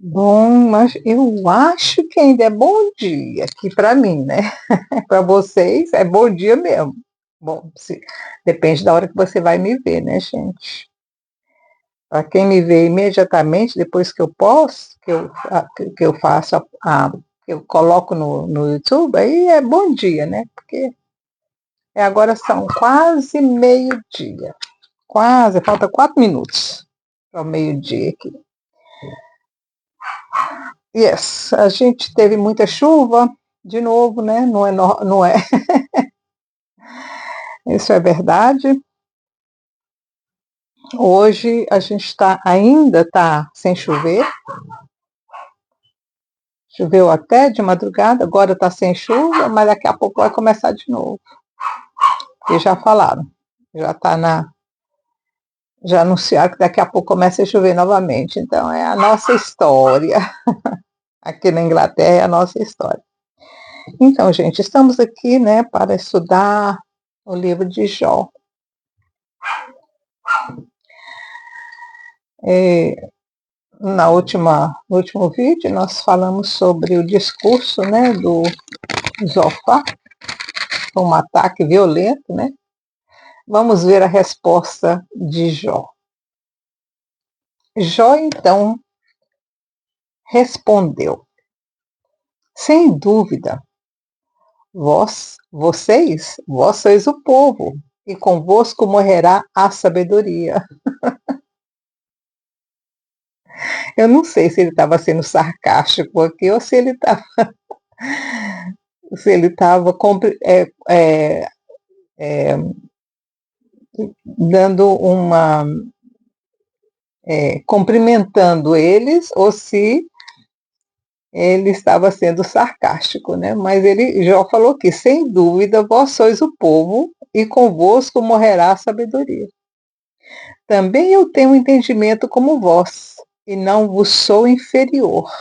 Bom, mas eu acho que ainda é bom dia, aqui para mim, né? Para vocês é bom dia mesmo. Bom, depende da hora que você vai me ver, né, gente? Para quem me vê imediatamente depois que eu posto, que eu faço que eu coloco no YouTube, aí é bom dia, né? Porque agora são quase meio-dia. Quase, falta 4 minutos para o meio-dia aqui. Yes, a gente teve muita chuva, de novo, né? Não é, isso é verdade. Hoje a gente ainda está sem chover. Choveu até de madrugada, agora está sem chuva, mas daqui a pouco vai começar de novo. E já falaram, já anunciaram que daqui a pouco começa a chover novamente. Então é a nossa história. Aqui na Inglaterra é a nossa história. Então, gente, estamos aqui, né, para estudar o livro de Jó. No último vídeo, nós falamos sobre o discurso, né, do Zofar, um ataque violento, né? Vamos ver a resposta de Jó. Jó, então, respondeu: sem dúvida, vós sois o povo, e convosco morrerá a sabedoria. Eu não sei se ele estava sendo sarcástico aqui ou se ele estava dando cumprimentando eles, ou se ele estava sendo sarcástico, né? Mas Jó falou que, sem dúvida, vós sois o povo, e convosco morrerá a sabedoria. Também eu tenho entendimento como vós, e não vos sou inferior.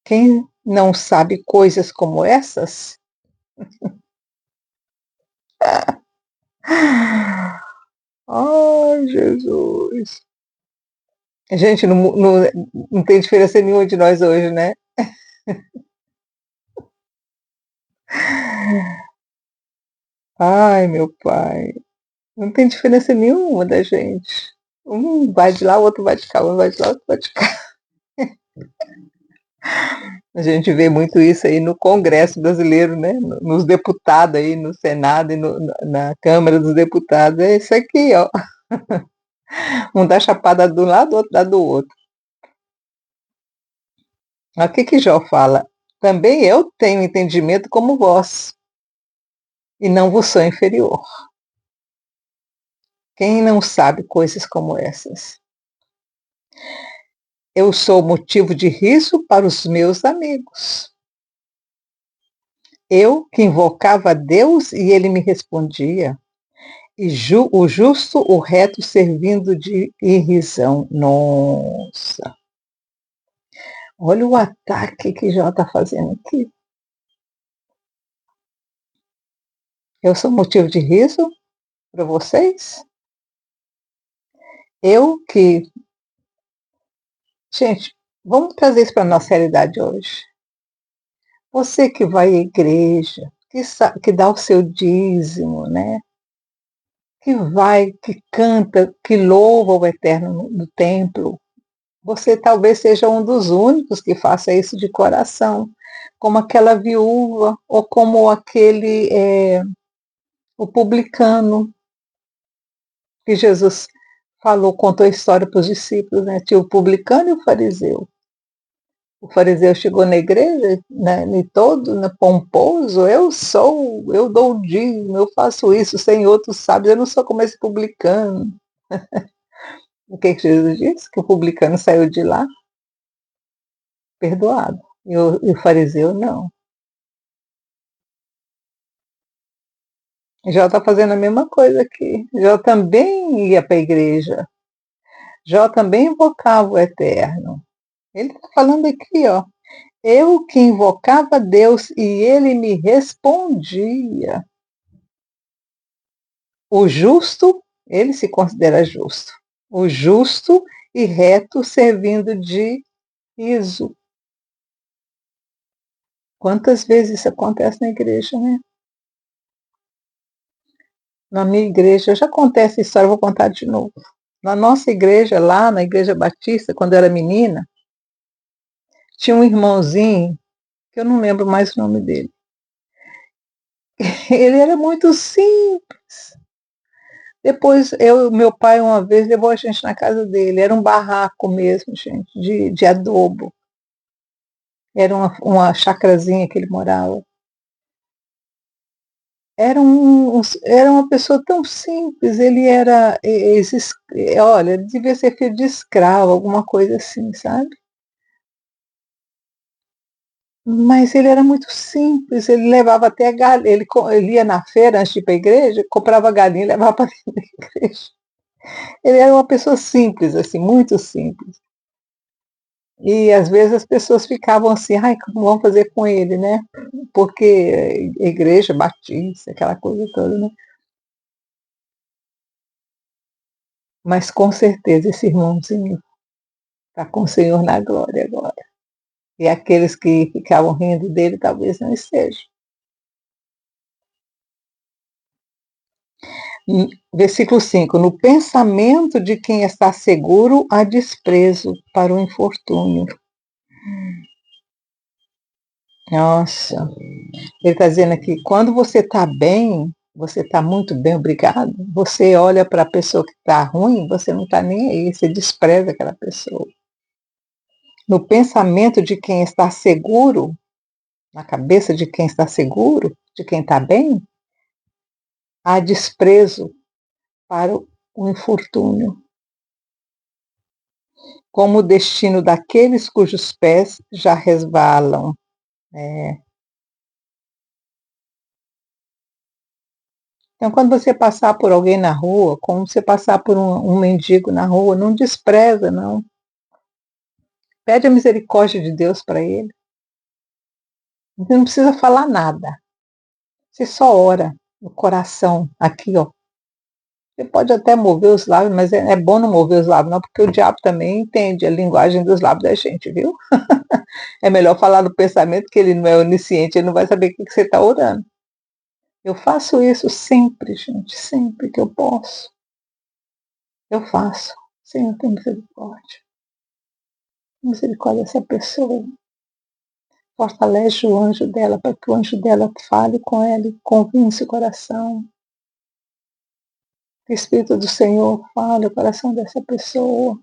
Quem não sabe coisas como essas? Ai, Jesus. Gente, não tem diferença nenhuma de nós hoje, né? Ai, meu pai. Não tem diferença nenhuma da gente. Um vai de lá, o outro vai de cá, um vai de lá, o outro vai de cá. A gente vê muito isso aí no Congresso brasileiro, né? Nos deputados aí, no Senado e na Câmara dos Deputados. É isso aqui, ó. Um dá chapada de um lado, o outro dá do outro. O que Jó fala? Também eu tenho entendimento como vós, e não vos sou inferior. Quem não sabe coisas como essas? Eu sou motivo de riso para os meus amigos. Eu que invocava a Deus e ele me respondia. E o justo, o reto, servindo de irrisão. Nossa! Olha o ataque que Jó está fazendo aqui. Eu sou motivo de riso para vocês? Eu que... Gente, vamos trazer isso para a nossa realidade hoje. Você que vai à igreja, que dá o seu dízimo, né? Que canta, que louva o Eterno no templo. Você talvez seja um dos únicos que faça isso de coração, como aquela viúva, ou como o publicano, que Jesus contou a história para os discípulos, né? Tinha o publicano e o fariseu. O fariseu chegou na igreja, né, todo pomposo, eu dou o dízimo, eu faço isso, sem outros sábios, eu não sou como esse publicano. O que Jesus disse? Que o publicano saiu de lá perdoado, e o fariseu não. Jó está fazendo a mesma coisa aqui. Jó também ia para a igreja. Jó também invocava o Eterno. Ele está falando aqui, ó. Eu que invocava Deus e ele me respondia. O justo, ele se considera justo. o justo e reto servindo de riso. Quantas vezes isso acontece na igreja, né? Na minha igreja, já contei essa história, vou contar de novo. Na nossa igreja, lá na Igreja Batista, quando eu era menina, tinha um irmãozinho, que eu não lembro mais o nome dele. Ele era muito simples. Depois, meu pai uma vez levou a gente na casa dele. Era um barraco mesmo, gente, de adobo. Era uma chacrazinha que ele morava. Era uma pessoa tão simples. Ele era, olha, ele devia ser filho de escravo, alguma coisa assim, sabe? Mas ele era muito simples. Ele levava até galinha. Ele ia na feira antes de ir para a igreja, comprava galinha e levava para dentro da igreja. Ele era uma pessoa simples, assim, muito simples. E às vezes as pessoas ficavam assim, ai, como vão fazer com ele, né? Porque igreja, batista, aquela coisa toda, né? Mas com certeza esse irmãozinho está com o Senhor na glória agora. E aqueles que ficavam rindo dele talvez não estejam. Versículo 5: no pensamento de quem está seguro, há desprezo para o infortúnio. Nossa, ele está dizendo aqui, quando você está bem, você está muito bem, obrigado. Você olha para a pessoa que está ruim, você não está nem aí, você despreza aquela pessoa. No pensamento de quem está seguro, na cabeça de quem está seguro, de quem está bem, há desprezo para o infortúnio, como o destino daqueles cujos pés já resvalam. Então, quando você passar por alguém na rua, como você passar por um mendigo na rua, não despreza, não. Pede a misericórdia de Deus para ele. Você não precisa falar nada. Você só ora no coração, aqui, ó. Você pode até mover os lábios, mas é bom não mover os lábios, não, porque o diabo também entende a linguagem dos lábios da gente, viu? É melhor falar no pensamento, que ele não é onisciente, ele não vai saber o que você está orando. Eu faço isso sempre, gente, sempre que eu posso. Eu faço. Senhor, tem misericórdia. Misericórdia dessa pessoa. Fortalece o anjo dela, para que o anjo dela fale com ela e convince o coração. Que o Espírito do Senhor fale o coração dessa pessoa.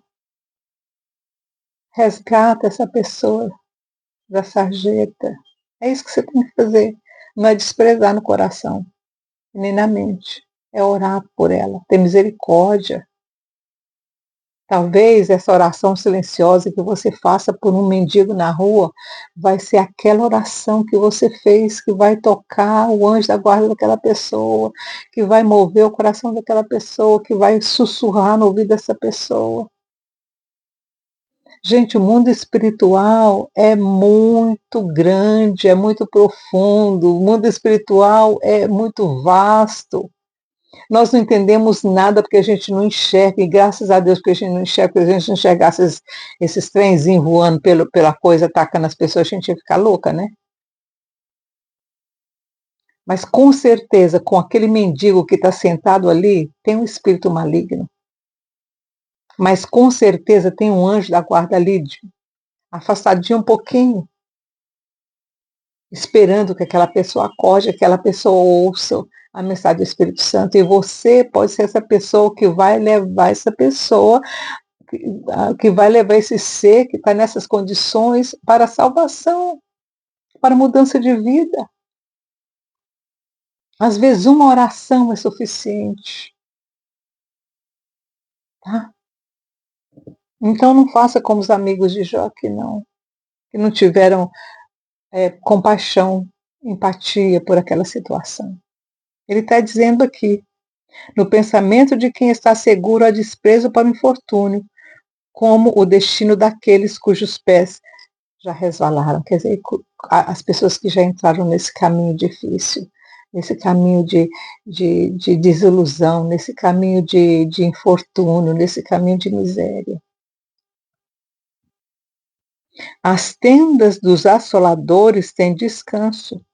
Resgata essa pessoa da sarjeta. É isso que você tem que fazer. Não é desprezar no coração, nem na mente. É orar por ela, ter misericórdia. Talvez essa oração silenciosa que você faça por um mendigo na rua vai ser aquela oração que você fez que vai tocar o anjo da guarda daquela pessoa, que vai mover o coração daquela pessoa, que vai sussurrar no ouvido dessa pessoa. Gente, o mundo espiritual é muito grande, é muito profundo, o mundo espiritual é muito vasto. Nós não entendemos nada porque a gente não enxerga, e graças a Deus porque a gente não enxerga, porque a gente não enxergasse esses trenzinhos voando pela coisa, atacando as pessoas, a gente ia ficar louca, né? Mas com certeza, com aquele mendigo que está sentado ali, tem um espírito maligno. Mas com certeza tem um anjo da guarda ali, afastadinho um pouquinho, esperando que aquela pessoa acorde, que aquela pessoa ouça a mensagem do Espírito Santo. E você pode ser essa pessoa que vai levar essa pessoa, que vai levar esse ser que está nessas condições para a salvação, para a mudança de vida. Às vezes uma oração é suficiente. Tá? Então não faça como os amigos de Jó, que não tiveram compaixão, empatia por aquela situação. Ele está dizendo aqui, no pensamento de quem está seguro há desprezo para o infortúnio, como o destino daqueles cujos pés já resvalaram. Quer dizer, as pessoas que já entraram nesse caminho difícil, nesse caminho de desilusão, nesse caminho de infortúnio, nesse caminho de miséria. As tendas dos assoladores têm descanso,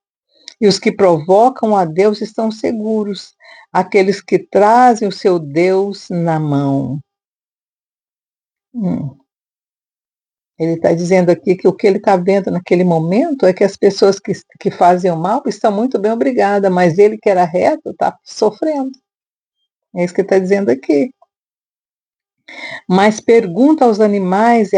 e os que provocam a Deus estão seguros, aqueles que trazem o seu Deus na mão. Ele está dizendo aqui que o que ele está vendo naquele momento é que as pessoas que fazem o mal estão muito bem, obrigada, mas ele que era reto está sofrendo. É isso que ele está dizendo aqui. Mas pergunta aos animais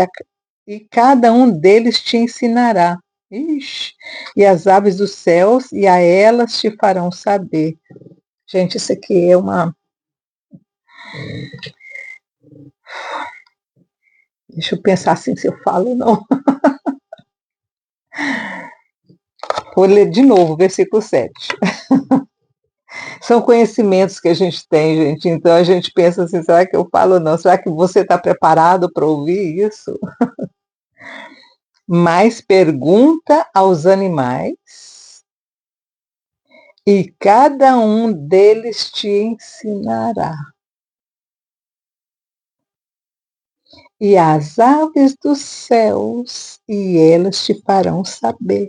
e cada um deles te ensinará. Ixi, e as aves dos céus, e a elas te farão saber. Gente, isso aqui é uma... Deixa eu pensar assim se eu falo ou não. Vou ler de novo o versículo 7. São conhecimentos que a gente tem, gente, então a gente pensa assim, será que eu falo ou não? Será que você está preparado para ouvir isso? Mas pergunta aos animais, e cada um deles te ensinará. E as aves dos céus, e elas te farão saber.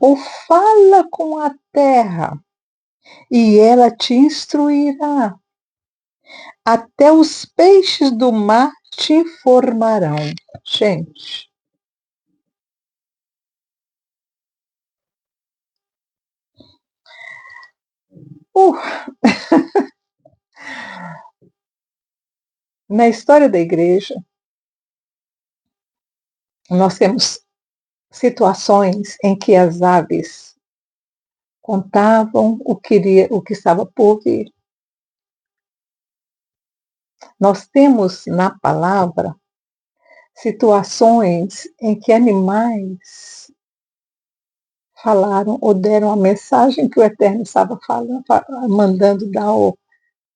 Ou fala com a terra, e ela te instruirá. Até os peixes do mar te informarão. Gente, na história da igreja, nós temos situações em que as aves contavam o que estava por vir. Nós temos na palavra situações em que animais falaram ou deram a mensagem que o Eterno estava falando, mandando dar, ou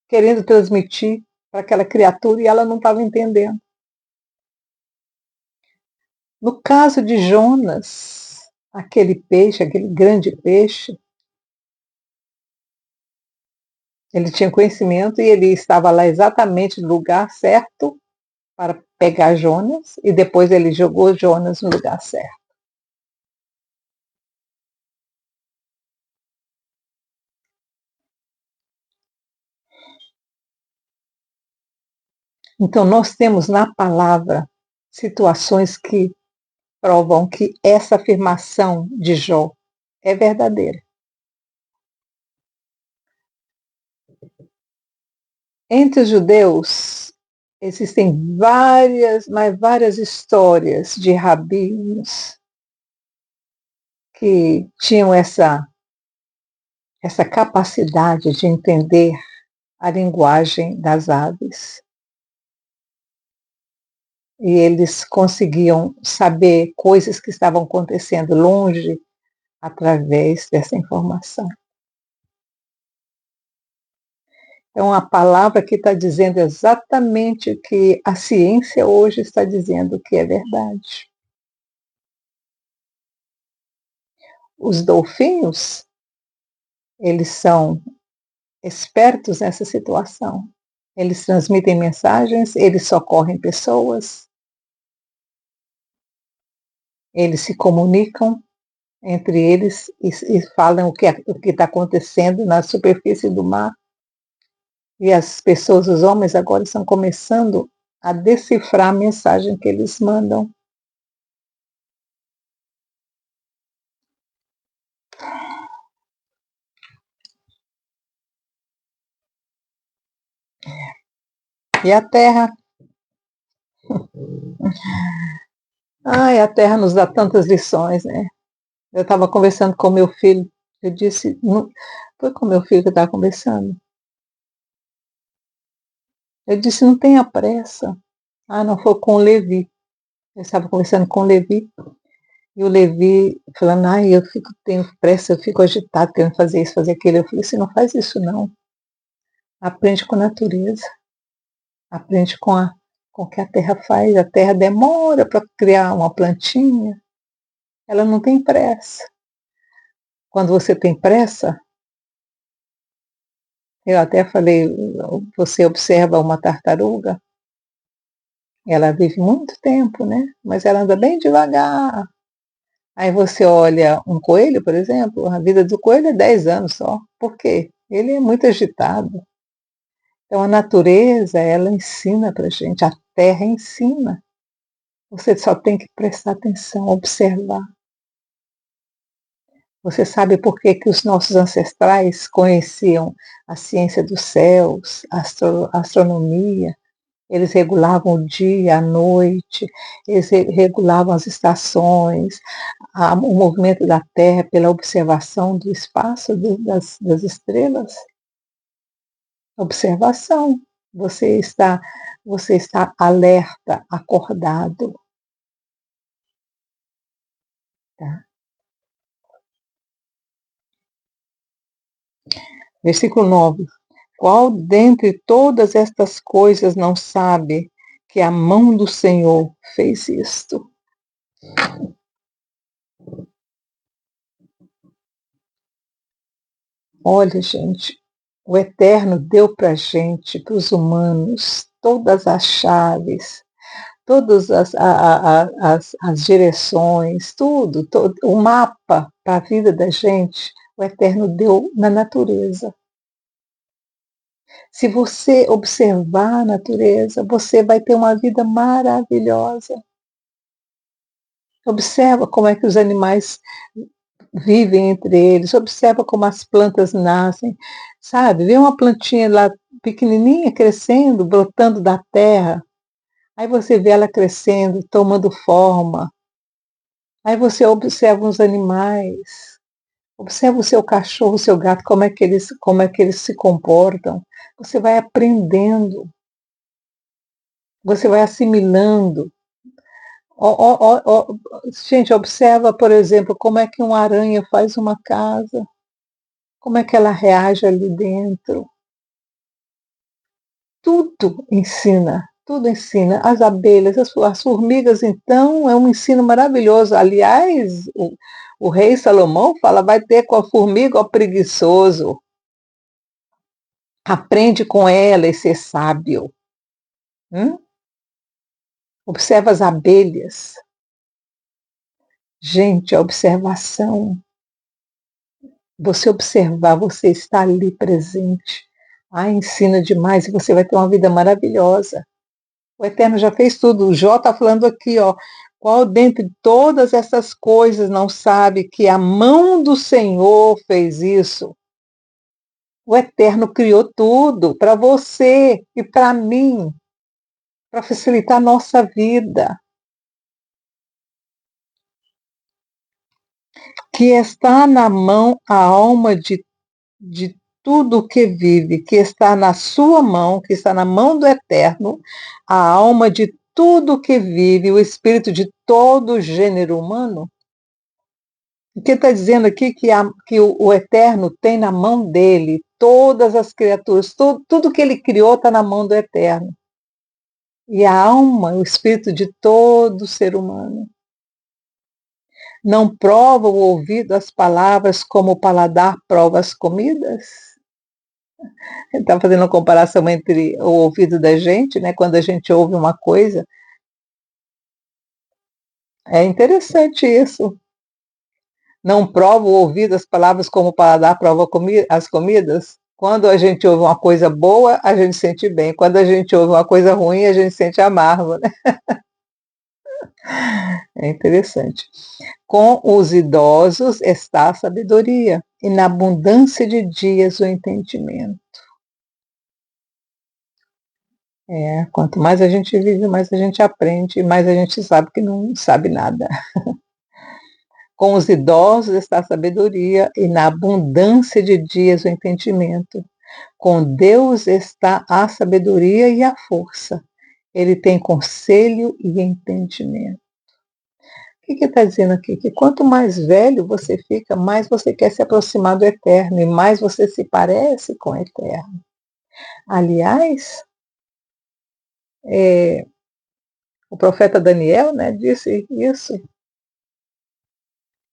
querendo transmitir para aquela criatura, e ela não estava entendendo. No caso de Jonas, aquele peixe, aquele grande peixe, ele tinha conhecimento e ele estava lá exatamente no lugar certo para pegar Jonas, e depois ele jogou Jonas no lugar certo. Então nós temos na palavra situações que provam que essa afirmação de Jó é verdadeira. Entre os judeus existem várias histórias de rabinos que tinham essa capacidade de entender a linguagem das aves. E eles conseguiam saber coisas que estavam acontecendo longe através dessa informação. Então, a palavra que está dizendo exatamente o que a ciência hoje está dizendo que é verdade. Os golfinhos, eles são espertos nessa situação. Eles transmitem mensagens, eles socorrem pessoas, eles se comunicam entre eles e falam o que está acontecendo na superfície do mar. E as pessoas, os homens agora estão começando a decifrar a mensagem que eles mandam. E a Terra? Ai, a Terra nos dá tantas lições, né? Eu estava conversando com meu filho, eu disse, foi com meu filho que eu estava conversando. Eu disse, não tenha pressa. Ah, não, foi com o Levi. Eu estava conversando com o Levi, e o Levi falando, ai, tenho pressa, eu fico agitado, querendo fazer isso, fazer aquilo. Eu falei assim, não faz isso não. Aprende com a natureza. Aprende com o que a terra faz. A terra demora para criar uma plantinha. Ela não tem pressa. Quando você tem pressa, eu até falei, você observa uma tartaruga, ela vive muito tempo, né, mas ela anda bem devagar. Aí você olha um coelho, por exemplo, a vida do coelho é 10 anos só. Por quê? Ele é muito agitado. Então a natureza, ela ensina pra gente, a terra ensina. Você só tem que prestar atenção, observar. Você sabe por que que os nossos ancestrais conheciam a ciência dos céus, a astronomia, eles regulavam o dia, a noite, eles regulavam as estações, o movimento da Terra pela observação do espaço das estrelas. Observação. Você está, você está alerta, acordado. Tá? Versículo 9. Qual dentre todas estas coisas não sabe que a mão do Senhor fez isto? Olha, gente, o Eterno deu para a gente, para os humanos, todas as chaves, todas as direções, tudo, todo, o mapa para a vida da gente, o Eterno deu na natureza. Se você observar a natureza, você vai ter uma vida maravilhosa. Observa como é que os animais vivem entre eles, observa como as plantas nascem, sabe? Vê uma plantinha lá pequenininha crescendo, brotando da terra. Aí você vê ela crescendo, tomando forma. Aí você observa os animais, observa o seu cachorro, o seu gato, como é que eles se comportam. Você vai aprendendo, você vai assimilando. Gente, observa, por exemplo, como é que uma aranha faz uma casa, como é que ela reage ali dentro. Tudo ensina, tudo ensina. As abelhas, as formigas, então, é um ensino maravilhoso. Aliás, o rei Salomão fala, vai ter com a formiga, ó preguiçoso. Aprende com ela e ser sábio. Hum? Observa as abelhas. Gente, a observação. Você observar, você está ali presente. Ah, ensina demais e você vai ter uma vida maravilhosa. O Eterno já fez tudo. O Jó está falando aqui, ó. Qual dentre todas essas coisas não sabe que a mão do Senhor fez isso? O Eterno criou tudo para você e para mim, para facilitar a nossa vida. Que está na mão a alma de tudo que vive, que está na sua mão, que está na mão do Eterno, a alma de tudo que vive, o espírito de todo gênero humano. O que está dizendo aqui que o Eterno tem na mão dele todas as criaturas, tudo que ele criou está na mão do Eterno. E a alma, o espírito de todo ser humano. Não prova o ouvido as palavras como o paladar prova as comidas? Ele está fazendo uma comparação entre o ouvido da gente, né? Quando a gente ouve uma coisa. É interessante isso. Não prova o ouvido as palavras como o paladar prova as comidas? Quando a gente ouve uma coisa boa, a gente sente bem. Quando a gente ouve uma coisa ruim, a gente sente amargo, né? É interessante. Com os idosos está a sabedoria, e na abundância de dias o entendimento. Quanto mais a gente vive, mais a gente aprende, e mais a gente sabe que não sabe nada. Com os idosos está a sabedoria, e na abundância de dias o entendimento. Com Deus está a sabedoria e a força. Ele tem conselho e entendimento. O que está dizendo aqui? Que quanto mais velho você fica, mais você quer se aproximar do Eterno e mais você se parece com o Eterno. Aliás, o profeta Daniel, né, disse isso.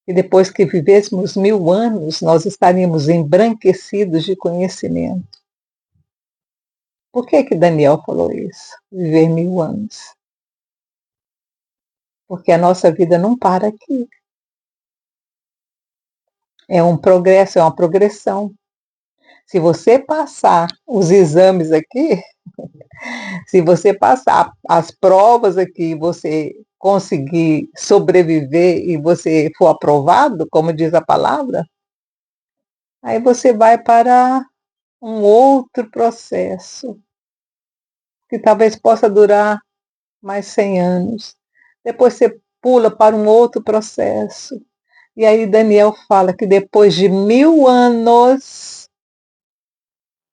E depois que vivêssemos 1000 anos, nós estaríamos embranquecidos de conhecimento. Por que que Daniel falou isso? Viver 1000 anos. Porque a nossa vida não para aqui. É um progresso, é uma progressão. Se você passar os exames aqui, se você passar as provas aqui, você conseguir sobreviver e você for aprovado, como diz a palavra, aí você vai para um outro processo, que talvez possa durar mais 100 anos. Depois você pula para um outro processo. E aí Daniel fala que depois de 1000 anos,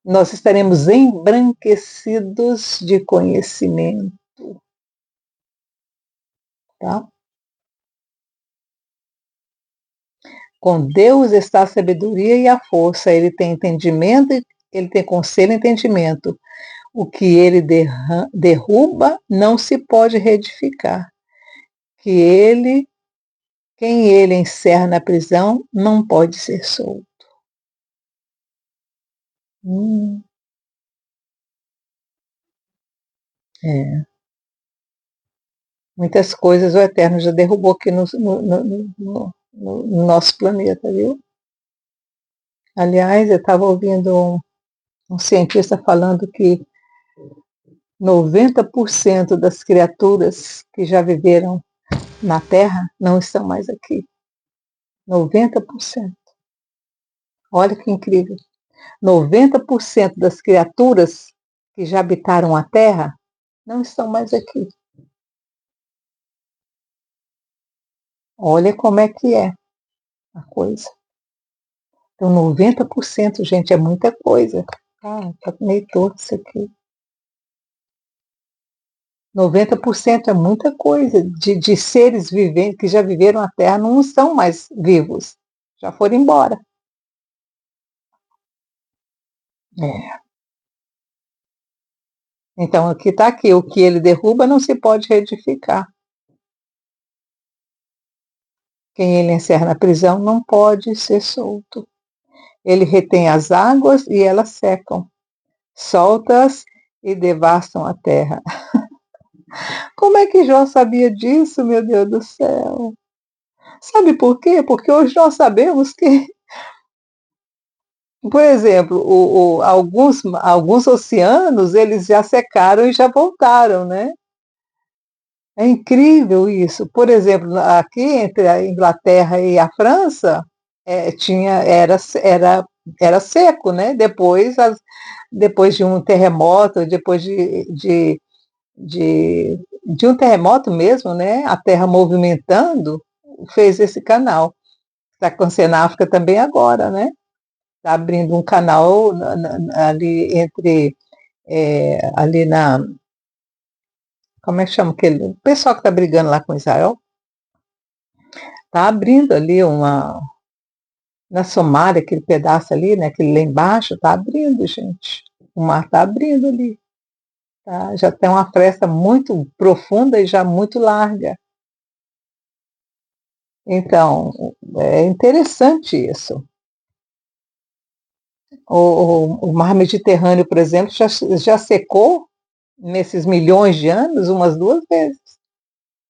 nós estaremos embranquecidos de conhecimento, tá? Com Deus está a sabedoria e a força, ele tem entendimento, ele tem conselho e entendimento. O que ele derruba não se pode reedificar. Que ele, quem ele encerra na prisão, não pode ser solto. Hum, é. Muitas coisas o Eterno já derrubou aqui no nosso planeta, viu? Aliás, eu estava ouvindo um cientista falando que 90% das criaturas que já viveram na Terra não estão mais aqui. 90%. Olha que incrível. 90% das criaturas que já habitaram a Terra não estão mais aqui. Olha como é que é a coisa. Então, 90%, gente, é muita coisa. Ah, tá meio torto isso aqui. 90% é muita coisa de seres viventes que já viveram a Terra, não estão mais vivos. Já foram embora. É. Então, aqui está aqui, o que ele derruba não se pode reedificar. Quem ele encerra na prisão não pode ser solto. Ele retém as águas e elas secam, soltas e devastam a terra. Como é que Jó sabia disso, meu Deus do céu? Sabe por quê? Porque hoje nós sabemos que, por exemplo, alguns oceanos, eles já secaram e já voltaram, né? É incrível isso. Por exemplo, aqui entre a Inglaterra e a França, era seco, né? Depois de um terremoto, depois de, de um terremoto mesmo, né? A Terra movimentando, fez esse canal. Está acontecendo na África também agora, né? Está abrindo um canal ali entre, ali na, como é que chama aquele, o pessoal que está brigando lá com Israel, está abrindo ali na Somália, aquele pedaço ali, né, aquele lá embaixo, está abrindo, gente. O mar está abrindo ali. Tá? Já tem uma fresta muito profunda e já muito larga. Então, é interessante isso. O mar Mediterrâneo, por exemplo, já secou nesses milhões de anos umas 2 vezes.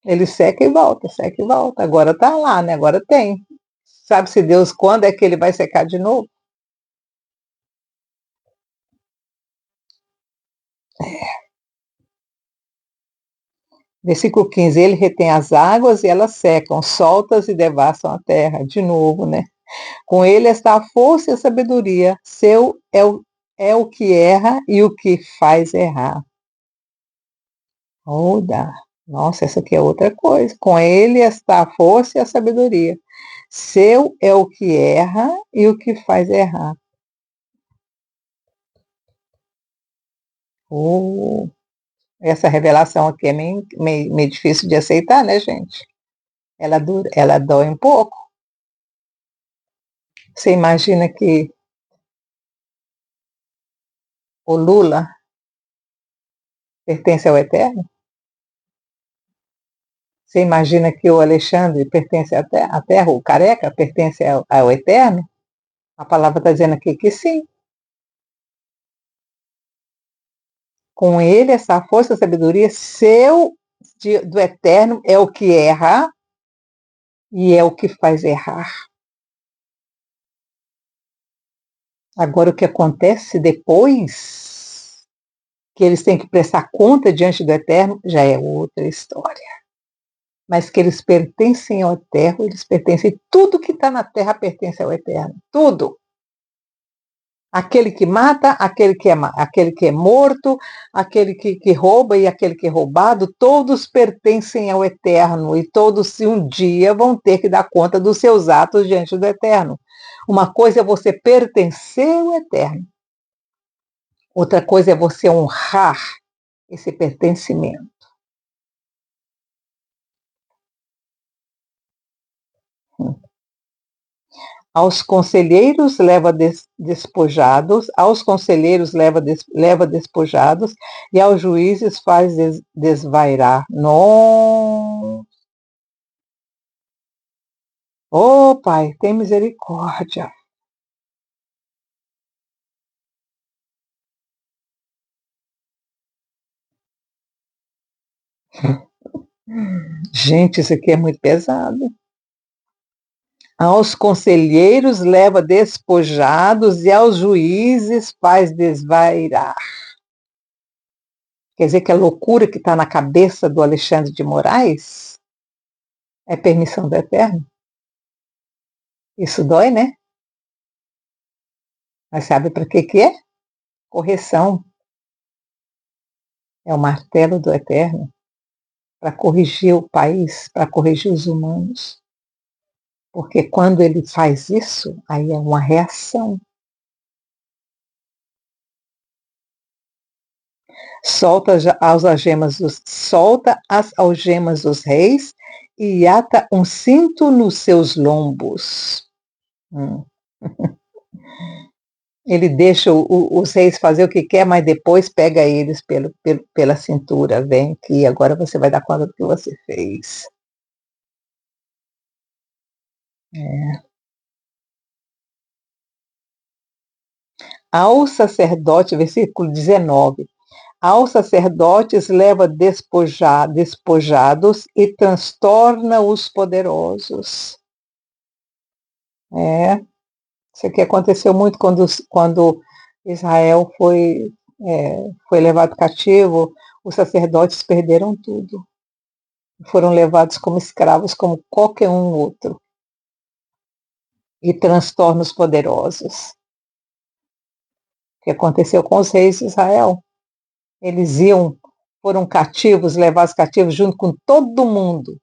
Ele seca e volta, seca e volta. Agora está lá, né? Agora tem. Sabe-se Deus quando é que ele vai secar de novo? Versículo 15, ele retém as águas e elas secam, soltas e devastam a terra. De novo, né? Com ele está a força e a sabedoria. Seu é o que erra e o que faz errar. Oda. Nossa, essa aqui é outra coisa. Com ele está a força e a sabedoria. Seu é o que erra e o que faz errar. Oh, essa revelação aqui é meio difícil de aceitar, né, gente? Ela dói um pouco. Você imagina que o Lula pertence ao Eterno? Você imagina que o Alexandre pertence à Terra, o careca pertence ao Eterno? A palavra está dizendo aqui que sim. Com ele, essa força, sabedoria, do Eterno é o que erra e é o que faz errar. Agora, o que acontece depois, que eles têm que prestar conta diante do Eterno, já é outra história. Mas que eles pertencem ao Eterno, eles pertencem, tudo que está na Terra pertence ao Eterno, tudo. Aquele que mata, aquele que é morto, aquele que rouba e aquele que é roubado, todos pertencem ao Eterno e todos, se um dia, vão ter que dar conta dos seus atos diante do Eterno. Uma coisa é você pertencer ao Eterno, outra coisa é você honrar esse pertencimento. Aos conselheiros leva despojados, aos conselheiros leva despojados, e aos juízes faz desvairar. Não. Oh, Pai, tem misericórdia. Gente, isso aqui é muito pesado. Aos conselheiros leva despojados e aos juízes faz desvairar. Quer dizer que a loucura que está na cabeça do Alexandre de Moraes é permissão do Eterno? Isso dói, né? Mas sabe para que é? Correção. É o martelo do Eterno para corrigir o país, para corrigir os humanos. Porque quando ele faz isso, aí é uma reação. Solta as algemas dos reis e ata um cinto nos seus lombos. Ele deixa os reis fazer o que quer, mas depois pega eles pela cintura. Vem aqui, agora você vai dar conta do que você fez. Ao sacerdote, versículo 19. Aos sacerdotes leva despojados e transtorna os poderosos. Isso aqui aconteceu muito quando Israel foi levado cativo, os sacerdotes perderam tudo. Foram levados como escravos, como qualquer um outro. E transtorna os poderosos. O que aconteceu com os reis de Israel? Eles foram cativos, levados cativos junto com todo mundo.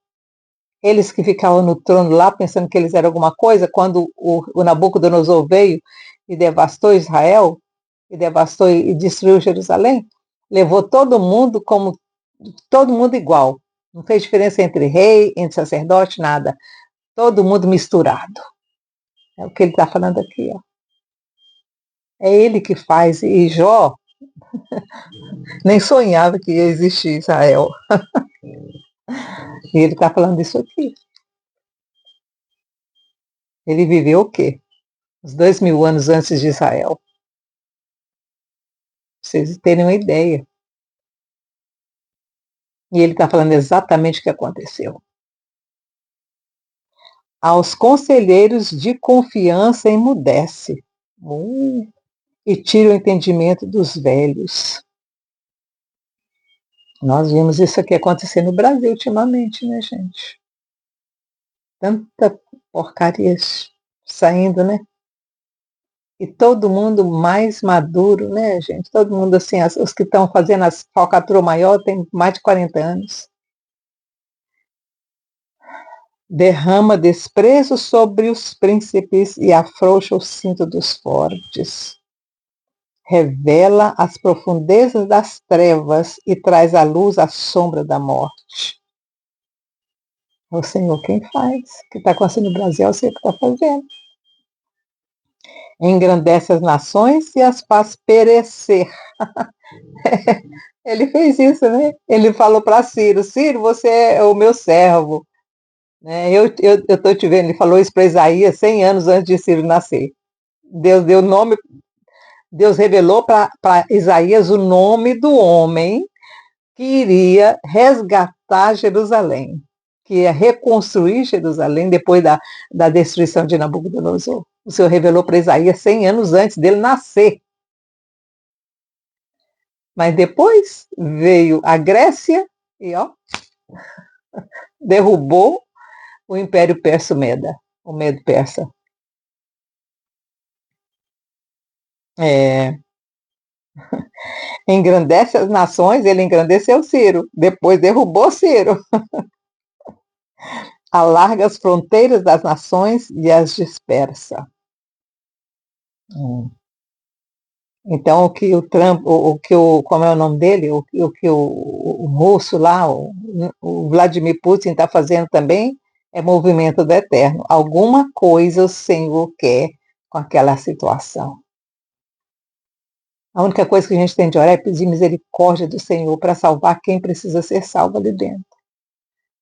Eles que ficavam no trono lá, pensando que eles eram alguma coisa, quando o Nabucodonosor veio e devastou Israel, e devastou e destruiu Jerusalém, levou todo mundo como todo mundo igual. Não fez diferença entre rei, entre sacerdote, nada. Todo mundo misturado. É o que ele está falando aqui. Ó. É ele que faz. E Jó nem sonhava que ia existir Israel. E ele está falando isso aqui. Ele viveu o quê? Uns 2000 anos antes de Israel. Pra vocês terem uma ideia. E ele está falando exatamente o que aconteceu. Aos conselheiros de confiança emudece. E tira o entendimento dos velhos. Nós vimos isso aqui acontecer no Brasil ultimamente, né, gente? Tanta porcaria saindo, né? E todo mundo mais maduro, né, gente? Todo mundo assim, os que estão fazendo as falcatrua maior têm mais de 40 anos. Derrama desprezo sobre os príncipes e afrouxa o cinto dos fortes. Revela as profundezas das trevas e traz à luz a sombra da morte. É o Senhor quem faz. O que está acontecendo no Brasil é o Senhor que está fazendo. Engrandece as nações e as faz perecer. Ele fez isso, né? Ele falou para Ciro: Ciro, você é o meu servo. Né? Eu tô te vendo. Ele falou isso para Isaías 100 anos antes de Ciro nascer. Deus deu nome, Deus revelou para Isaías o nome do homem que iria resgatar Jerusalém, que ia reconstruir Jerusalém depois da destruição de Nabucodonosor. O Senhor revelou para Isaías 100 anos antes dele nascer. Mas depois veio a Grécia e ó, derrubou o Império Perso-Meda, o Medo-Persa. É, engrandece as nações, ele engrandeceu Ciro, depois derrubou Ciro. Alarga as fronteiras das nações e as dispersa. Então, o que o Trump, o que o, como é o nome dele, o que o russo lá, o Vladimir Putin está fazendo também, é movimento do eterno. Alguma coisa o Senhor quer com aquela situação. A única coisa que a gente tem de orar é pedir misericórdia do Senhor para salvar quem precisa ser salvo ali dentro.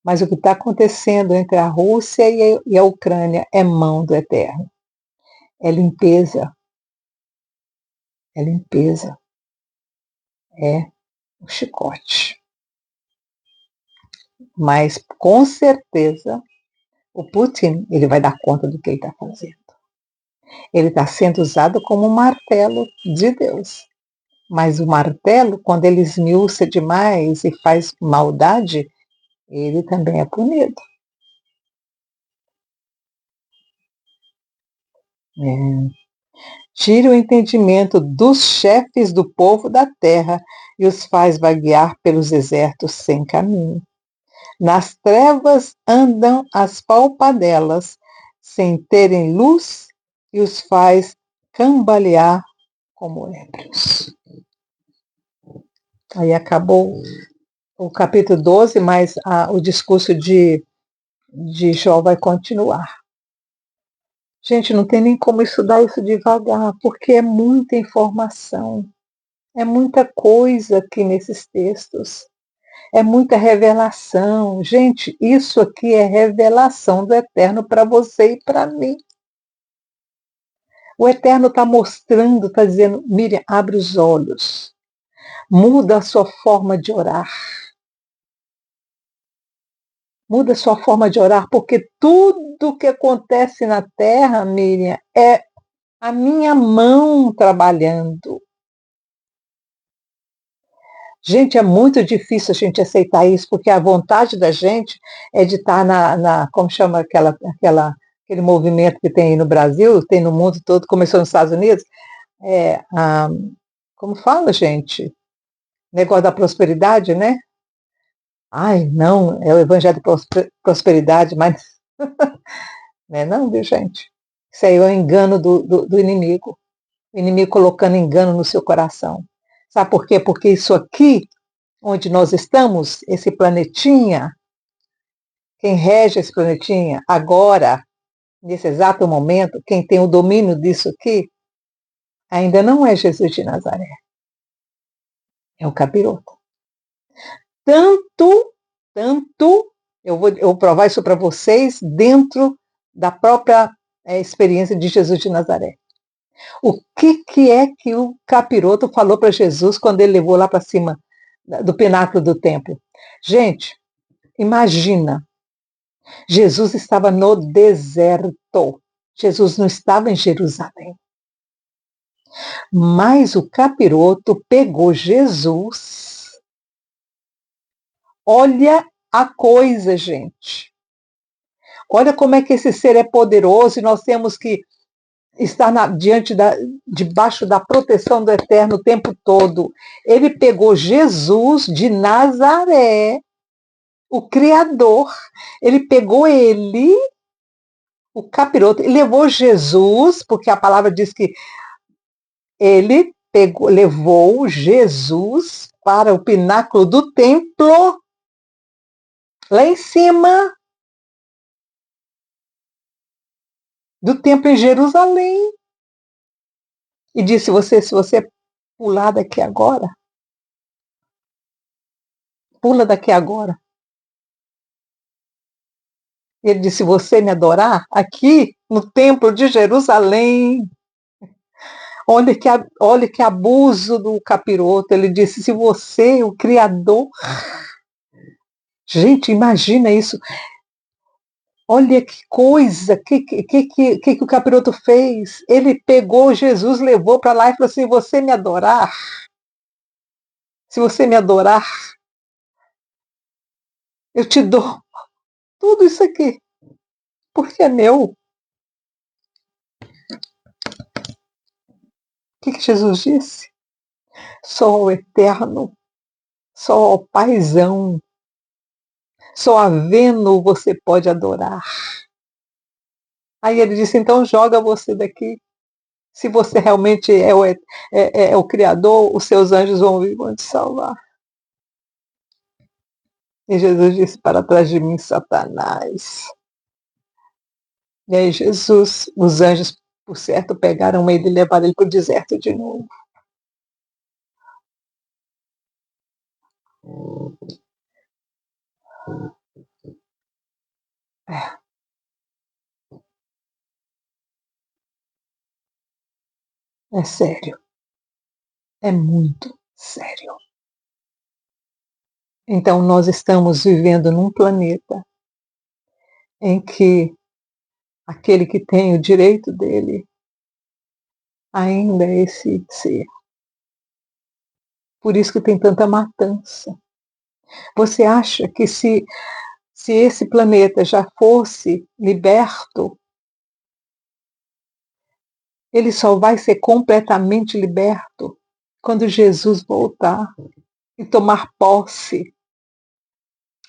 Mas o que está acontecendo entre a Rússia e a Ucrânia é mão do eterno. É limpeza. É limpeza. É o chicote. Mas, com certeza, o Putin, ele vai dar conta do que ele está fazendo. Ele está sendo usado como um martelo de Deus. Mas o martelo, quando ele esmiuça demais e faz maldade, ele também é punido. Tire o entendimento dos chefes do povo da terra e os faz vaguear pelos desertos sem caminho. Nas trevas andam as palpadelas, sem terem luz, e os faz cambalear como ébrios. Aí acabou o capítulo 12, mas o discurso de Jó vai continuar. Gente, não tem nem como estudar isso devagar, porque é muita informação, é muita coisa aqui nesses textos, é muita revelação. Gente, isso aqui é revelação do Eterno para você e para mim. O Eterno está mostrando, está dizendo, Miriam, abre os olhos, muda a sua forma de orar. Muda a sua forma de orar, porque tudo que acontece na terra, Miriam, é a minha mão trabalhando. Gente, é muito difícil a gente aceitar isso, porque a vontade da gente é de estar como chama aquele movimento que tem aí no Brasil, tem no mundo todo, começou nos Estados Unidos, como fala, gente? Negócio da prosperidade, né? Ai, não, é o evangelho de prosperidade, mas não é não, viu, gente? Isso aí é o engano do inimigo. O inimigo colocando engano no seu coração. Sabe por quê? Porque isso aqui, onde nós estamos, esse planetinha, quem rege esse planetinha agora, nesse exato momento, quem tem o domínio disso aqui, ainda não é Jesus de Nazaré. É o capiroto. Tanto, eu vou provar isso para vocês dentro da própria experiência de Jesus de Nazaré. O que é que o capiroto falou para Jesus quando ele levou lá para cima do pináculo do templo? Gente, imagina, Jesus estava no deserto. Jesus não estava em Jerusalém. Mas o capiroto pegou Jesus. Olha a coisa, gente. Olha como é que esse ser é poderoso e nós temos que estar debaixo da proteção do Eterno o tempo todo. Ele pegou Jesus de Nazaré, o Criador, ele pegou ele, o capiroto, e levou Jesus, porque a palavra diz que ele levou Jesus para o pináculo do templo, lá em cima do templo em Jerusalém, e disse: se você pular daqui agora, Pula daqui agora. Ele disse: se você me adorar aqui no templo de Jerusalém. Olha que abuso do capiroto. Ele disse: se você, o Criador. Gente, imagina isso. Olha que coisa, que o capiroto fez? Ele pegou Jesus, levou para lá e falou assim: você me adorar, se você me adorar, eu te dou tudo isso aqui, porque é meu. O que Jesus disse? Só ao eterno, só ao paizão, só a Vênus você pode adorar. Aí ele disse: então joga você daqui. Se você realmente é o Criador, os seus anjos vão vir e vão te salvar. E Jesus disse: para trás de mim, Satanás. E aí Jesus, os anjos, por certo, pegaram ele e levaram ele para o deserto de novo. É sério. É muito sério. Então nós estamos vivendo num planeta em que aquele que tem o direito dele ainda é esse ser. Por isso que tem tanta matança. Você acha que se esse planeta já fosse liberto, ele só vai ser completamente liberto quando Jesus voltar e tomar posse.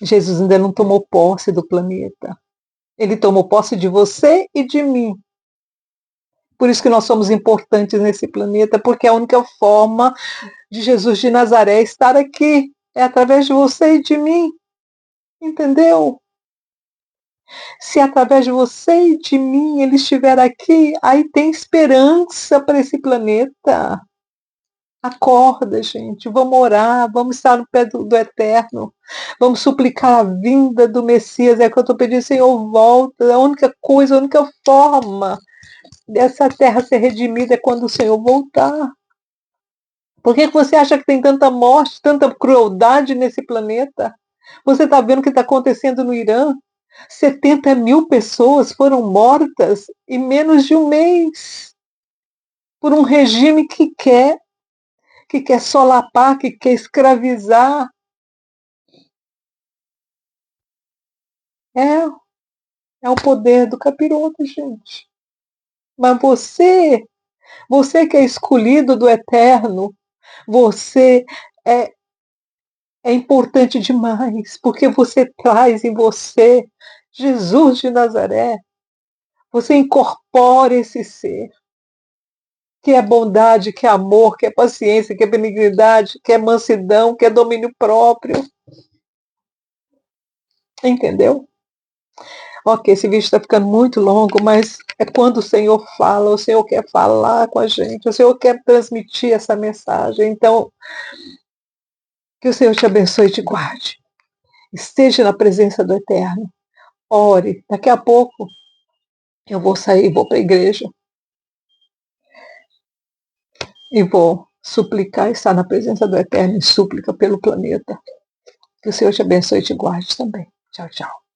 Jesus ainda não tomou posse do planeta. Ele tomou posse de você e de mim. Por isso que nós somos importantes nesse planeta, porque é a única forma de Jesus de Nazaré estar aqui é através de você e de mim. Entendeu? Se através de você e de mim ele estiver aqui, aí tem esperança para esse planeta. Acorda, gente, vamos orar, vamos estar no pé do Eterno, vamos suplicar a vinda do Messias. É que eu estou pedindo: Senhor, volta. A única coisa, a única forma dessa terra ser redimida é quando o Senhor voltar. Por que você acha que tem tanta morte, tanta crueldade nesse planeta? Você está vendo o que está acontecendo no Irã? 70 mil pessoas foram mortas em menos de um mês por um regime que quer solapar, que quer escravizar. É, é o poder do capiroto, gente. Mas você que é escolhido do Eterno, você é, é importante demais, porque você traz em você Jesus de Nazaré. Você incorpora esse ser, que é bondade, que é amor, que é paciência, que é benignidade, que é mansidão, que é domínio próprio. Entendeu? Ok, esse vídeo está ficando muito longo, mas é quando o Senhor fala, o Senhor quer falar com a gente, o Senhor quer transmitir essa mensagem. Então, que o Senhor te abençoe e te guarde. Esteja na presença do Eterno. Ore. Daqui a pouco eu vou sair, vou para a igreja e vou suplicar, estar na presença do Eterno em súplica pelo planeta. Que o Senhor te abençoe e te guarde também. Tchau, tchau.